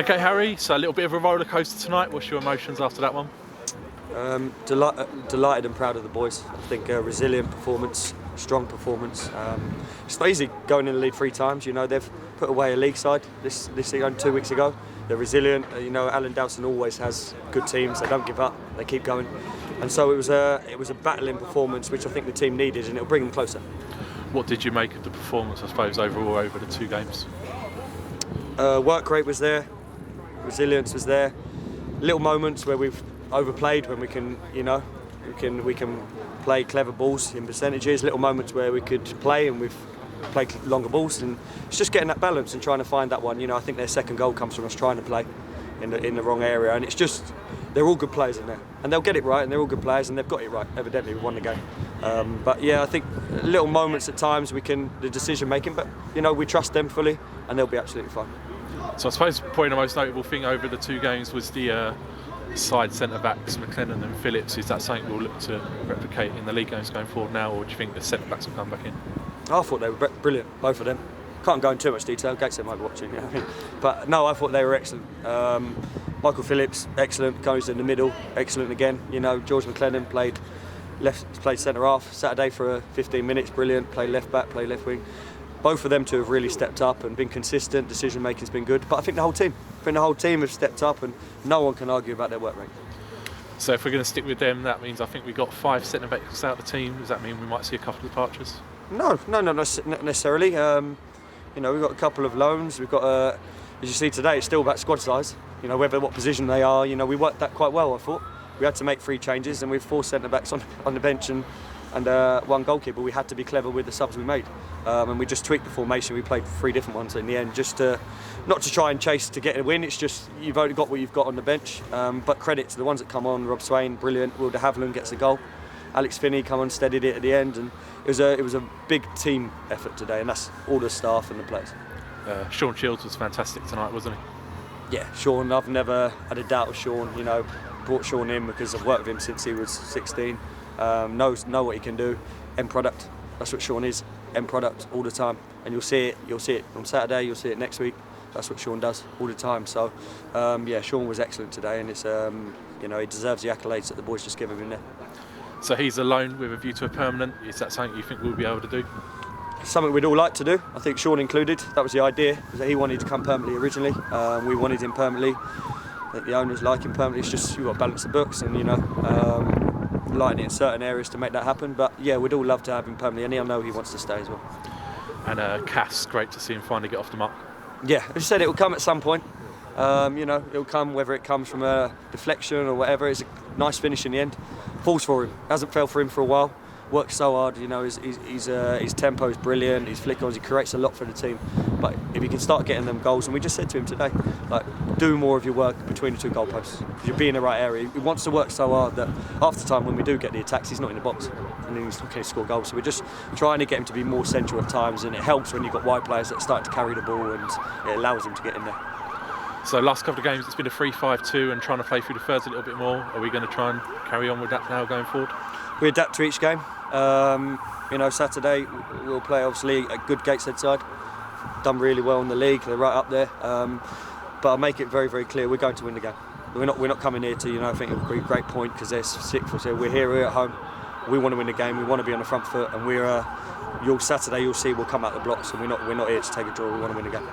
Okay, Harry, so a little bit of a roller coaster tonight. What's your emotions after that one? Delighted and proud of the boys. I think a resilient performance, strong performance. It's not easy going in the lead 3 times. You know, they've put away a league side this 2 weeks ago. They're resilient. You know, Alan Dowson always has good teams. They don't give up. They keep going. And so it was a battling performance, which I think the team needed, and it'll bring them closer. What did you make of the performance, I suppose, overall over the 2 games? Work rate was there. Resilience was there. Little moments where we've overplayed, when we can play clever balls in percentages. Little moments where we could play and we've played longer balls, and it's just getting that balance and trying to find that one. You know, I think their second goal comes from us trying to play in the wrong area, and it's just they're all good players in there, and they'll get it right, and they're all good players, and they've got it right. Evidently, we won the game. But yeah, I think little moments at times the decision making, but you know, we trust them fully, and they'll be absolutely fine. So I suppose probably the most notable thing over the 2 games was the side centre-backs, McLennan and Phillips. Is that something we'll look to replicate in the league games going forward now, or do you think the centre-backs will come back in? I thought they were brilliant, both of them. Can't go into too much detail, Gateshead might be watching, you know. But no, I thought they were excellent. Michael Phillips, excellent, goes in the middle, excellent again. You know, George McLennan played centre-half Saturday for 15 minutes, brilliant, played left-back, played left wing. Both of them two have really stepped up and been consistent, decision making's been good. But I think the whole team have stepped up, and no one can argue about their work rate. So if we're going to stick with them, that means I think we've got 5 centre-backs out of the team. Does that mean we might see a couple of departures? No, not necessarily. You know, we've got a couple of loans. We've got, as you see today, it's still about squad size. You know, what position they are. You know, we worked that quite well, I thought. We had to make 3 changes, and we've 4 centre-backs on the bench and 1 goalkeeper. We had to be clever with the subs we made, and we just tweaked the formation. We played 3 different ones in the end, just not to try and chase to get a win. It's just you've only got what you've got on the bench. But credit to the ones that come on. Rob Swain, brilliant. Will de Havilland gets a goal. Alex Finney come on, steadied it at the end, and it was a big team effort today, and that's all the staff and the players. Sean Shields was fantastic tonight, wasn't he? Yeah, Sean. I've never had a doubt of Sean. You know, brought Sean in because I've worked with him since he was 16. Knows what he can do. End product. That's what Sean is. End product all the time, and you'll see it. You'll see it on Saturday. You'll see it next week. That's what Sean does all the time. So yeah, Sean was excellent today, and it's you know, he deserves the accolades that the boys just give him there. So he's a loan with a view to a permanent. Is that something you think we'll be able to do? Something we'd all like to do. I think Sean included. That was the idea. Was that he wanted to come permanently originally. We wanted him permanently. I think the owners like him permanently. It's just you've got to balance the books, and you know, lighten it in certain areas to make that happen. But yeah, we'd all love to have him permanently, and I know he wants to stay as well. And Cass, great to see him finally get off the mark. Yeah, as you said, it will come at some point. You know, it'll come whether it comes from a deflection or whatever. It's a nice finish in the end. Falls for him. Hasn't fell for him for a while. Works so hard. You know, his tempo is brilliant. His flick-ons, he creates a lot for the team. But if he can start getting them goals, and we just said to him today, like, do more of your work between the 2 goalposts. Because you'll be in the right area. He wants to work so hard that half the time when we do get the attacks, he's not in the box, and then he's not going to score goals. So we're just trying to get him to be more central at times, and it helps when you've got wide players that start to carry the ball, and it allows him to get in there. So last couple of games it's been a 3-5-2 and trying to play through the thirds a little bit more. Are we going to try and carry on with that now going forward? We adapt to each game. You know, Saturday we'll play obviously a good Gateshead side. Done really well in the league. They're right up there. But I'll make it very, very clear we're going to win the game. We're not coming here to, you know, I think it would be a great point because they're 6th. So we're here. We're at home. We want to win the game. We want to be on the front foot, and Saturday you'll see we'll come out the blocks, and we're not here to take a draw. We want to win the game.